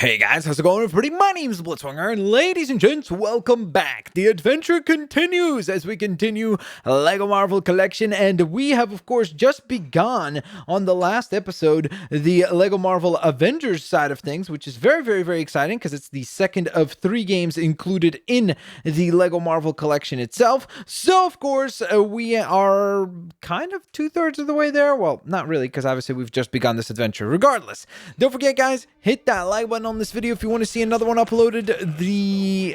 Hey guys, how's it going everybody? My name's Blitzwinger, and ladies and gents, welcome back. The adventure continues as we continue LEGO Marvel Collection, and we have of course just begun on the last episode the LEGO Marvel Avengers side of things, which is very exciting because it's the second of 3 games included in the LEGO Marvel Collection itself. So of course, we are kind of 2/3 of the way there. Well, not really, because obviously we've just begun this adventure. Regardless, don't forget guys, hit that like button on this video if you want to see another one uploaded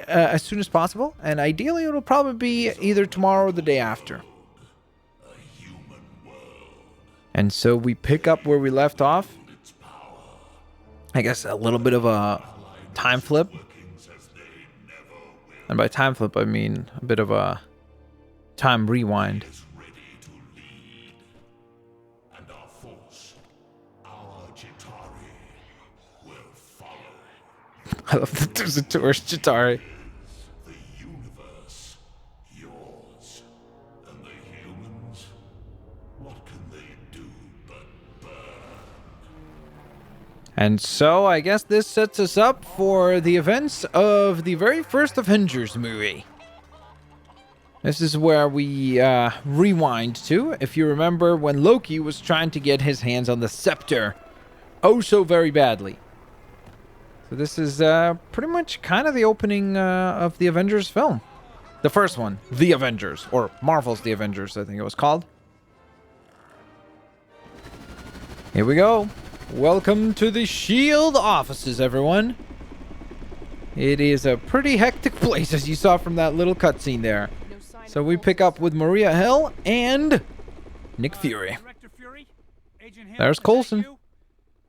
as soon as possible, and ideally it'll probably be either tomorrow or the day after. And so we pick up where we left off. I guess a little bit of a time flip, and by time flip I mean a bit of a time rewind. I love that there's a tourist Chitauri. The universe, yours, and the humans, what can they do but burn? And so I guess this sets us up for the events of the very first Avengers movie. This is where we rewind to, if you remember, when Loki was trying to get his hands on the scepter oh so very badly. So this is pretty much kind of the opening of the Avengers film. The first one, The Avengers, or Marvel's The Avengers, I think it was called. Here we go. Welcome to the S.H.I.E.L.D. offices, everyone. It is a pretty hectic place, as you saw from that little cutscene there. So we pick up with Maria Hill and Nick Fury. There's Coulson.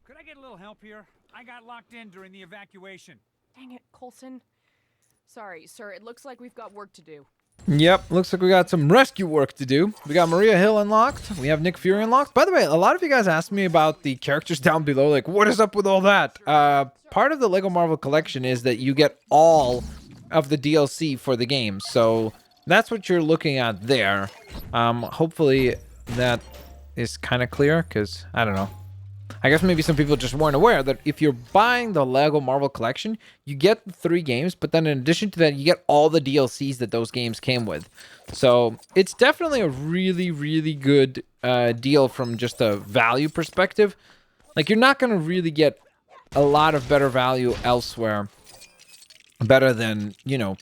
Could I get a little help here? I got locked in during the evacuation. Dang it, Coulson. Sorry, sir. It looks like we've got work to do. Yep, looks like we got some rescue work to do. We got Maria Hill unlocked. We have Nick Fury unlocked. By the way, a lot of you guys asked me about the characters down below. Like, what is up with all that? Part of the LEGO Marvel Collection is that you get all of the DLC for the game. So that's what you're looking at there. Hopefully that is kind of clear, because, I don't know. I guess maybe some people just weren't aware that if you're buying the LEGO Marvel Collection, you get the 3 games, but then in addition to that, you get all the DLCs that those games came with. So it's definitely a really good deal from just a value perspective. Like, you're not going to really get a lot of better value elsewhere. Better than, you know,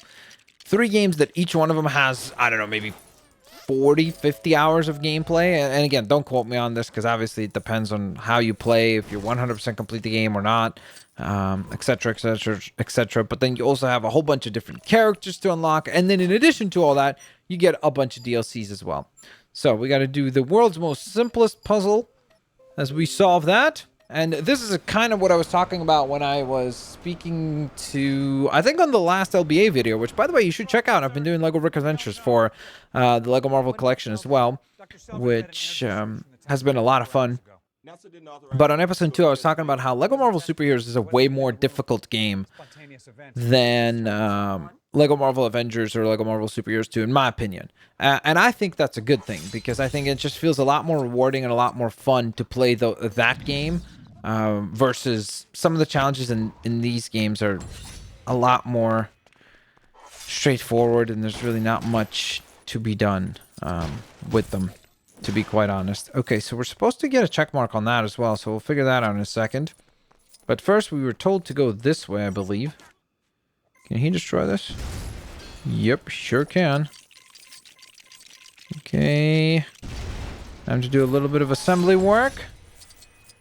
3 games that each one of them has, I don't know, maybe 40, 50 hours of gameplay. And again, don't quote me on this, because obviously it depends on how you play, if you 100% complete the game or not, etc. But then you also have a whole bunch of different characters to unlock, and then in addition to all that, you get a bunch of DLCs as well. So we got to do the world's most simplest puzzle as we solve that. And this is kind of what I was talking about when I was speaking to, I think, on the last LBA video, which, by the way, you should check out. I've been doing LEGO Brick Adventures for the LEGO Marvel Collection as well, which has been a lot of fun. But on episode 2, I was talking about how LEGO Marvel Superheroes is a way more difficult game than LEGO Marvel Avengers or LEGO Marvel Superheroes 2, in my opinion. And I think that's a good thing, because I think it just feels a lot more rewarding and a lot more fun to play that game versus some of the challenges in these games are a lot more straightforward, and there's really not much to be done with them, to be quite honest. Okay, so we're supposed to get a check mark on that as well, so we'll figure that out in a second. But first, we were told to go this way, I believe. Can he destroy this? Yep, sure can. Okay. Time to do a little bit of assembly work.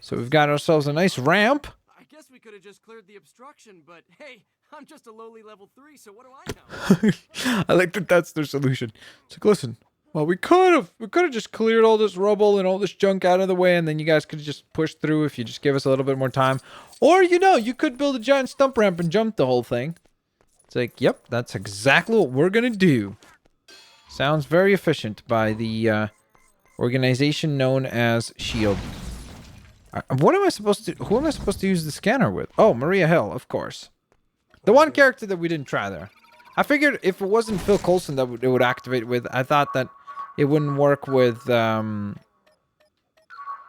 So we've got ourselves a nice ramp. I guess we could have just cleared the obstruction, but hey, I'm just a lowly level 3, so what do I know? I like that that's their solution. It's like, listen, well, we could have just cleared all this rubble and all this junk out of the way, and then you guys could have just pushed through if you just give us a little bit more time. Or, you know, you could build a giant stump ramp and jump the whole thing. It's like, yep, that's exactly what we're gonna do. Sounds very efficient by the organization known as S.H.I.E.L.D. What am I supposed to... Who am I supposed to use the scanner with? Oh, Maria Hill, of course. The one character that we didn't try there. I figured if it wasn't Phil Coulson that it would activate with, I thought that it wouldn't work with...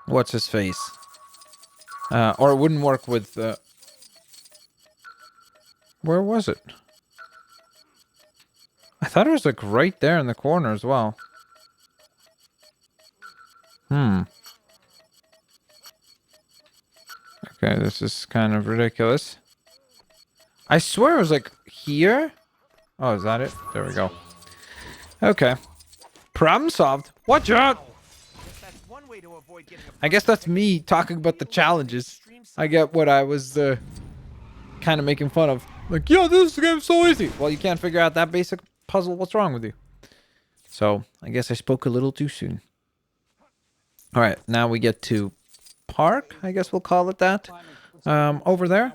what's his face? Or it wouldn't work with... Where was it? I thought it was like right there in the corner as well. Okay, this is kind of ridiculous. I swear it was like here. Oh, is that it? There we go. Okay. Problem solved. Watch out! I guess that's me talking about the challenges. I get what I was kind of making fun of. Like, yo, this game's so easy. Well, you can't figure out that basic puzzle. What's wrong with you? So, I guess I spoke a little too soon. Alright, now we get to Park, I guess we'll call it that. Over there.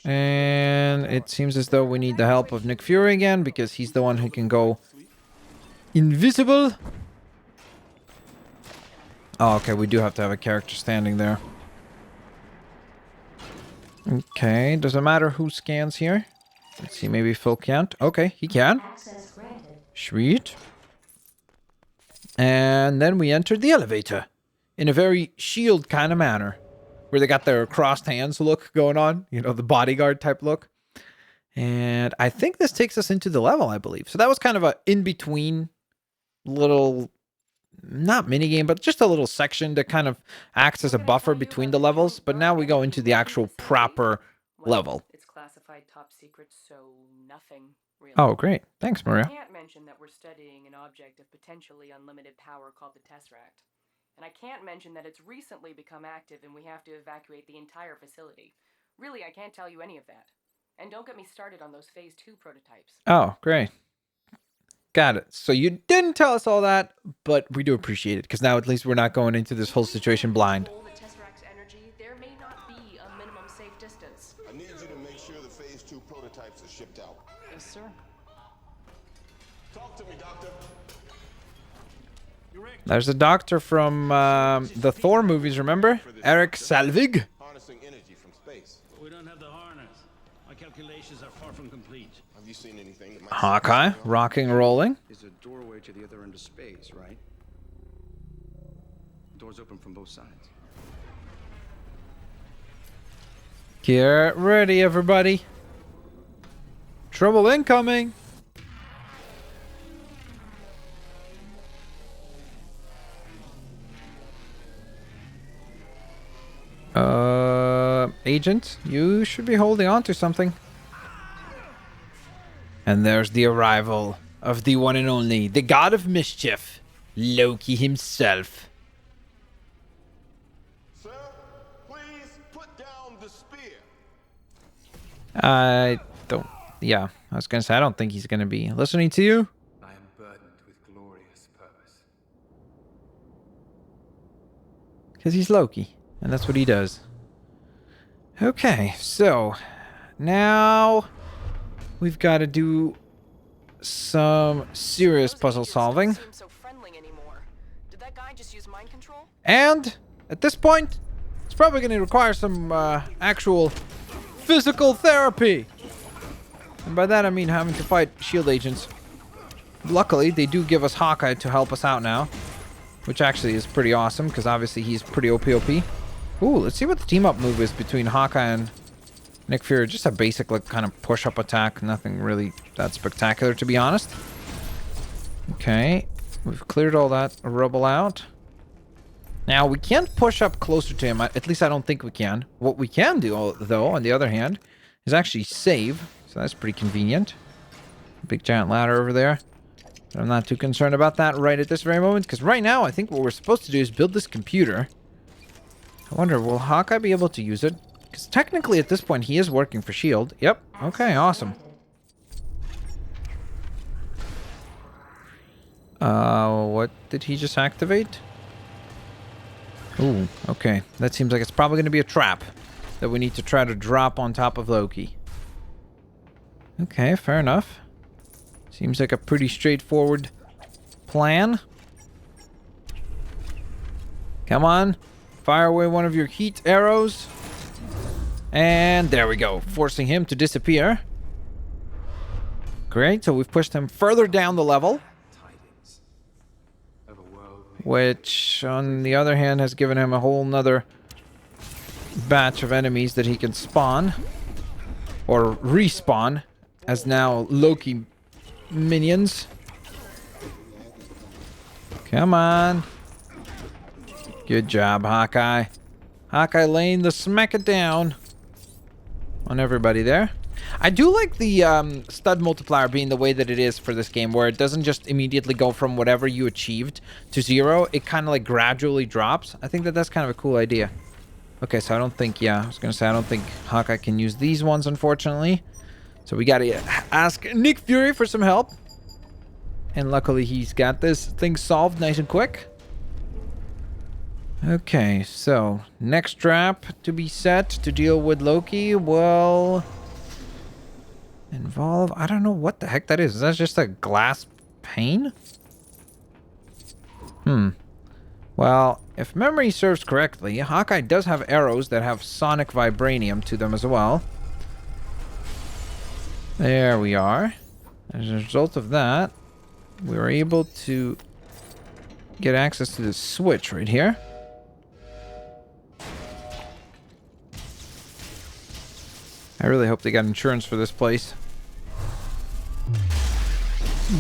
And it seems as though we need the help of Nick Fury again, because he's the one who can go invisible. Oh, okay, we do have to have a character standing there. Okay, does it matter who scans here? Let's see, maybe Phil can't. Okay, he can. Sweet. And then we entered the elevator in a very Shield kind of manner, where they got their crossed hands look going on, you know, the bodyguard type look. And I think this takes us into the level, I believe. So that was kind of a in-between little, not mini game, but just a little section that kind of acts as a buffer between the levels. But now we go into the actual proper level. It's classified top secret, so nothing really. Oh, great. Thanks, Maria. I can't mention that we're studying an object of potentially unlimited power called the Tesseract. And I can't mention that it's recently become active and we have to evacuate the entire facility. Really, I can't tell you any of that. And don't get me started on those Phase 2 prototypes. Oh, great. Got it. So you didn't tell us all that, but we do appreciate it, because now at least we're not going into this whole situation blind. The Tesseract's energy, there may not be a minimum safe distance. I need you to make sure the Phase 2 prototypes are shipped out. Yes, sir. Talk to me, Doctor. There's a doctor from the Thor movies, remember? Eric Salvig. Harnessing energy from space. We don't have the harness. My calculations are far from complete. Have you seen anything that might... Hawkeye, rocking, rolling. Is a doorway to the other end of space, right? Doors open from both sides. Get ready, everybody. Trouble incoming. Agent, you should be holding on to something. And there's the arrival of the one and only, the god of mischief, Loki himself. Sir, please put down the spear. I was gonna say, I don't think he's gonna be listening to you. I am burdened with glorious purpose. Because he's Loki, and that's what he does. Okay, so now we've got to do some serious puzzle solving. Seem so friendly anymore. Did that guy just use mind control? And at this point, it's probably going to require some actual physical therapy. And by that I mean having to fight shield agents. Luckily, they do give us Hawkeye to help us out now, which actually is pretty awesome, because obviously he's pretty OP. Ooh, let's see what the team-up move is between Hawkeye and Nick Fury. Just a basic, like, kind of push-up attack. Nothing really that spectacular, to be honest. Okay, we've cleared all that rubble out. Now, we can't push up closer to him. At least I don't think we can. What we can do, though, on the other hand, is actually save. So that's pretty convenient. Big giant ladder over there. But I'm not too concerned about that right at this very moment, because right now, I think what we're supposed to do is build this computer. I wonder, will Hawkeye be able to use it? Because technically, at this point, he is working for S.H.I.E.L.D. Yep. Okay, awesome. What did he just activate? Ooh, okay. That seems like it's probably going to be a trap that we need to try to drop on top of Loki. Okay, fair enough. Seems like a pretty straightforward plan. Come on. Fire away one of your heat arrows. And there we go. Forcing him to disappear. Great. So we've pushed him further down the level. Which, on the other hand, has given him a whole nother batch of enemies that he can spawn. or respawn as now Loki minions. Come on. Good job, Hawkeye. Hawkeye laying the smack it down on everybody there. I do like the stud multiplier being the way that it is for this game, where it doesn't just immediately go from whatever you achieved to 0. It kind of like gradually drops. I think that that's kind of a cool idea. Okay, so I don't think, yeah, I was going to say, I don't think Hawkeye can use these ones, unfortunately. So we got to ask Nick Fury for some help. And luckily he's got this thing solved nice and quick. Okay, so next trap to be set to deal with Loki will involve, I don't know what the heck that is. Is that just a glass pane? Well, if memory serves correctly, Hawkeye does have arrows that have sonic vibranium to them as well. There we are. As a result of that, we were able to get access to this switch right here. I really hope they got insurance for this place.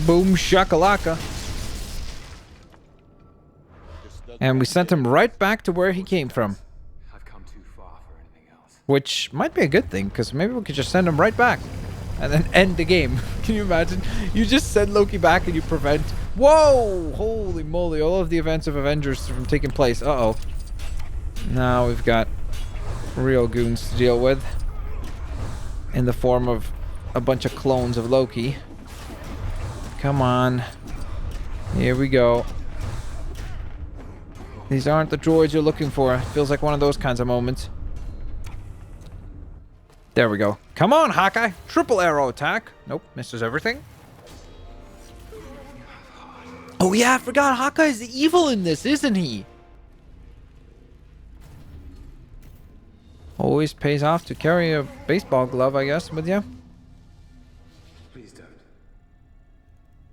Boom shakalaka. And we sent him right back to where he came from. I've come too far for anything else. Which might be a good thing, because maybe we could just send him right back. And then end the game. Can you imagine? You just send Loki back and you prevent... Whoa! Holy moly. All of the events of Avengers from taking place. Uh-oh. Now we've got real goons to deal with. In the form of a bunch of clones of Loki. Come on. Here we go. These aren't the droids you're looking for. It feels like one of those kinds of moments. There we go. Come on, Hawkeye. Triple arrow attack. Nope, misses everything. Oh yeah, I forgot. Hawkeye's the evil in this, isn't he? Always pays off to carry a baseball glove, I guess, with you. Please don't.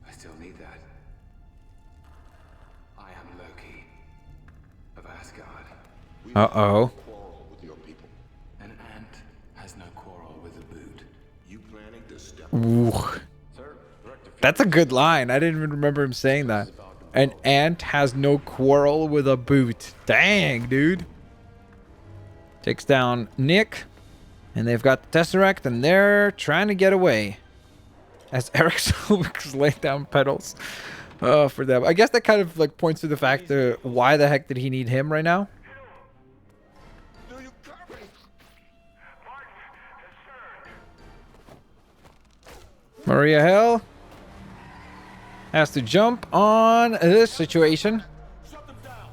I still need that. I am Loki of Asgard. Uh-oh. Quarrel with your people. An ant has no quarrel with a boot. You planning to step Ooh. That's a good line. I didn't even remember him saying that. An ant has no quarrel with a boot. Dang, dude. Takes down Nick. And they've got the Tesseract, and they're trying to get away. As Eric Silvick's laying down pedals for them. I guess that kind of like points to the fact that why the heck did he need him right now? Do you copy? Maria Hill has to jump on this situation. Shut them down.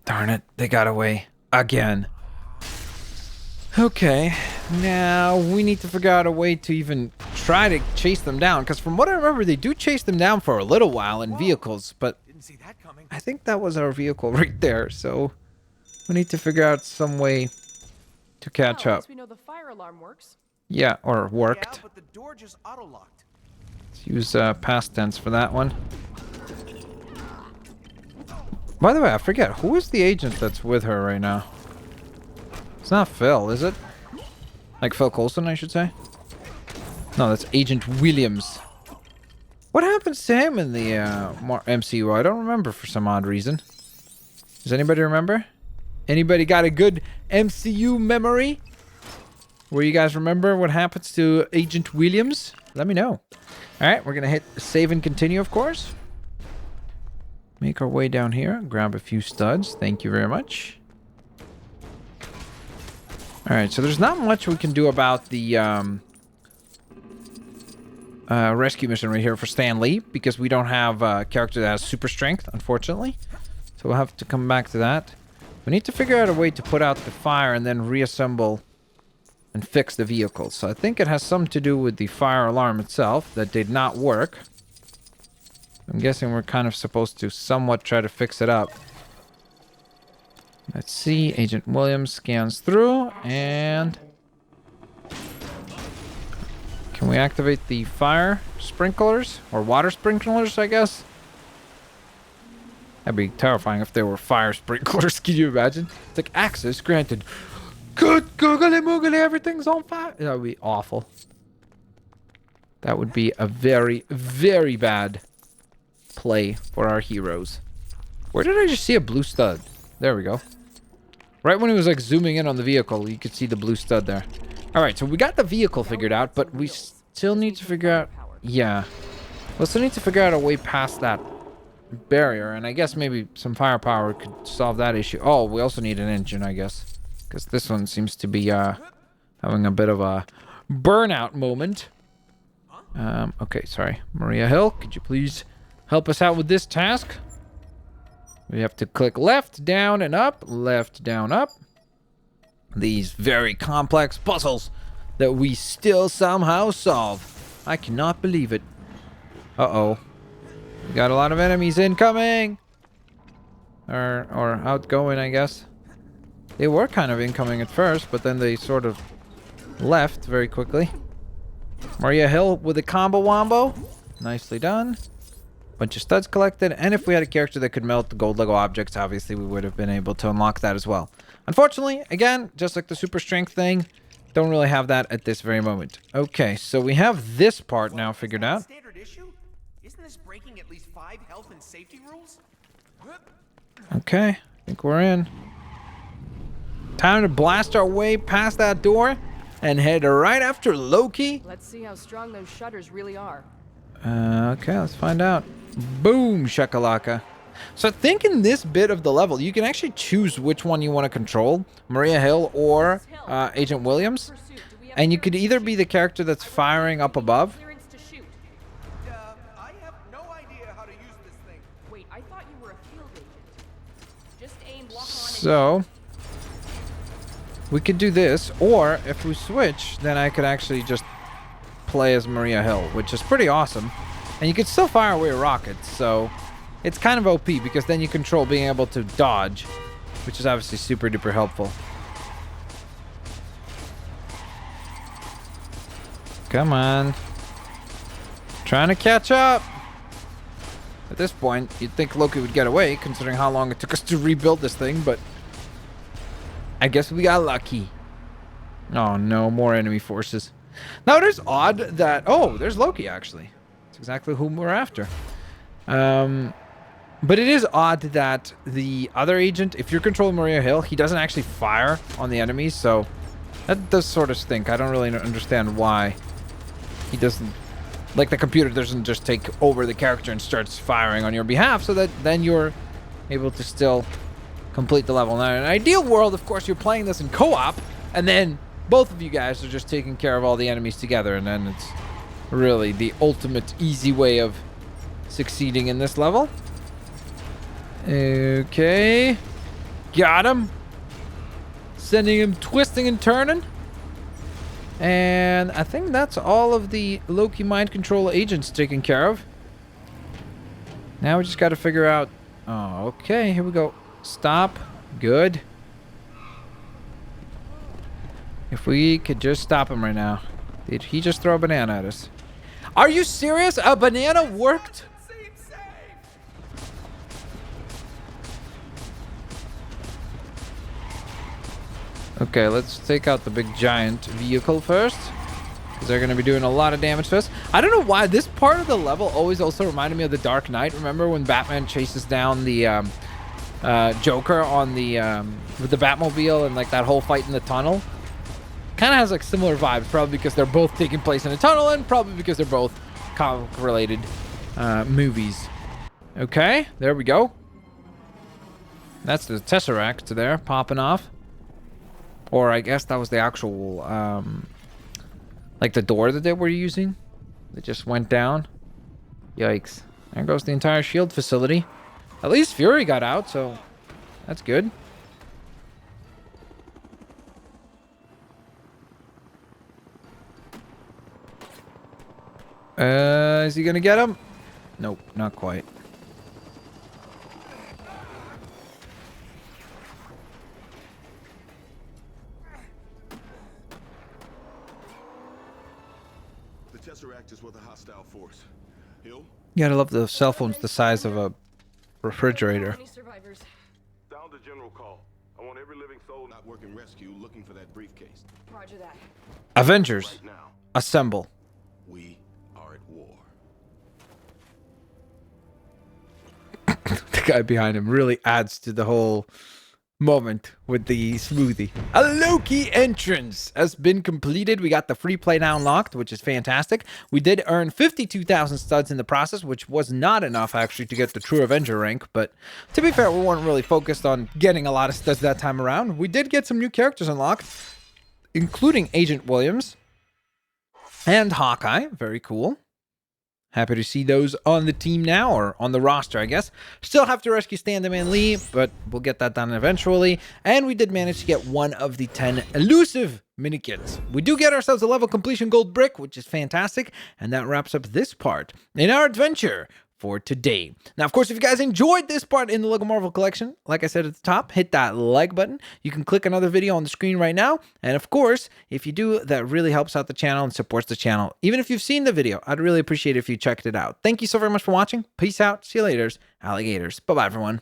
Darn it, they got away again. Okay, now we need to figure out a way to even try to chase them down, because from what I remember, they do chase them down for a little while in vehicles, but Didn't see that coming. I think that was our vehicle right there, so we need to figure out some way to catch Well, at up. least we know the fire alarm works. Yeah, or Yeah, worked. but the door just auto-locked. Let's use past tense for that one. By the way, I forget, who is the agent that's with her right now? It's not Phil, is it? Like Phil Coulson, I should say? No, that's Agent Williams. What happens to him in the MCU? I don't remember for some odd reason. Does anybody remember? Anybody got a good MCU memory? Where you guys remember what happens to Agent Williams? Let me know. Alright, we're going to hit save and continue, of course. Make our way down here. Grab a few studs. Thank you very much. Alright, so there's not much we can do about the rescue mission right here for Stan Lee, because we don't have a character that has super strength, unfortunately. So we'll have to come back to that. We need to figure out a way to put out the fire and then reassemble and fix the vehicle. So I think it has something to do with the fire alarm itself that did not work. I'm guessing we're kind of supposed to somewhat try to fix it up. Let's see. Agent Williams scans through, and can we activate the fire sprinklers or water sprinklers, I guess? That'd be terrifying if there were fire sprinklers. Can you imagine? It's like access granted. Good googly moogly, everything's on fire. That would be awful. That would be a very, very bad play for our heroes. Where did I just see a blue stud? There we go. Right when he was like zooming in on the vehicle, you could see the blue stud there. All right, so we got the vehicle figured out, but we still need to figure out... Yeah. We'll still need to figure out a way past that barrier, and I guess maybe some firepower could solve that issue. Oh, we also need an engine, I guess, because this one seems to be having a bit of a burnout moment. Okay, sorry. Maria Hill, could you please help us out with this task? We have to click left, down, and up. Left, down, up. These very complex puzzles that we still somehow solve. I cannot believe it. Uh-oh. We got a lot of enemies incoming. Or outgoing, I guess. They were kind of incoming at first, but then they sort of left very quickly. Maria Hill with a combo wombo. Nicely done. Bunch of studs collected, and if we had a character that could melt the gold Lego objects, obviously we would have been able to unlock that as well. Unfortunately, again, just like the super strength thing, don't really have that at this very moment. Okay, so we have this part now figured out. Standard issue? Isn't this breaking at least 5 health and safety rules? Okay, I think we're in. Time to blast our way past that door and head right after Loki. Let's see how strong those shutters really are. Okay, let's find out. Boom, shakalaka. So I think in this bit of the level, you can actually choose which one you want to control, Maria Hill or Agent Williams. And you could either be the character that's firing up above. I have no idea how to use this thing. Wait, I thought you were a field agent. Just aim, lock on, So we could do this, or if we switch, then I could actually just play as Maria Hill, which is pretty awesome. And you could still fire away rockets, so it's kind of OP because then you control being able to dodge, which is obviously super duper helpful. Come on. Trying to catch up. At this point, you'd think Loki would get away, considering how long it took us to rebuild this thing, but I guess we got lucky. Oh no, more enemy forces. Now it is odd that... Oh, there's Loki, actually. That's exactly whom we're after. But it is odd that the other agent, if you're controlling Maria Hill, he doesn't actually fire on the enemies, so that does sort of stink. I don't really understand why he doesn't... Like, the computer doesn't just take over the character and starts firing on your behalf, so that then you're able to still complete the level. Now, in an ideal world, of course, you're playing this in co-op, and then both of you guys are just taking care of all the enemies together, and then it's really the ultimate easy way of succeeding in this level. Okay. Got him. Sending him twisting and turning. And I think that's all of the Loki mind control agents taken care of. Now we just got to figure out... Oh, okay. Here we go. Stop. Good. If we could just stop him right now. Did he just throw a banana at us? Are you serious? A banana worked? Okay, let's take out the big giant vehicle first, because they're going to be doing a lot of damage to us. I don't know why this part of the level always also reminded me of The Dark Knight. Remember when Batman chases down the Joker on the with the Batmobile and like that whole fight in the tunnel? Kind of has like similar vibes, probably because they're both taking place in a tunnel and probably because they're both comic-related movies. Okay, there we go. That's the Tesseract there, popping off. Or I guess that was the actual, like the door that they were using. That just went down. Yikes. There goes the entire shield facility. At least Fury got out, so that's good. Is he gonna get him? Nope, not quite. The Tesseract is with a hostile force. Hill? You gotta love the cell phones the size of a refrigerator. Any survivors? Sound the general call. I want every living soul not working rescue looking for that briefcase. Roger that. Avengers, Right now, assemble. we are at war. The guy behind him really adds to the whole moment with the smoothie. A Loki entrance has been completed. We got the free play now unlocked, which is fantastic. We did earn 52,000 studs in the process, which was not enough actually to get the True Avenger rank. But to be fair, we weren't really focused on getting a lot of studs that time around. We did get some new characters unlocked, including Agent Williams and Hawkeye. Very cool. Happy to see those on the team now, or on the roster, I guess. Still have to rescue Stan the Man Lee, but we'll get that done eventually. And we did manage to get one of the 10 elusive minikits. We do get ourselves a level completion gold brick, which is fantastic. And that wraps up this part in our adventure for today. Now, of course, if you guys enjoyed this part in the LEGO Marvel Collection, like I said at the top, hit that like button. You can click another video on the screen right now. And of course, if you do, that really helps out the channel and supports the channel. Even if you've seen the video, I'd really appreciate it if you checked it out. Thank you so very much for watching. Peace out. See you later, alligators. Bye-bye, everyone.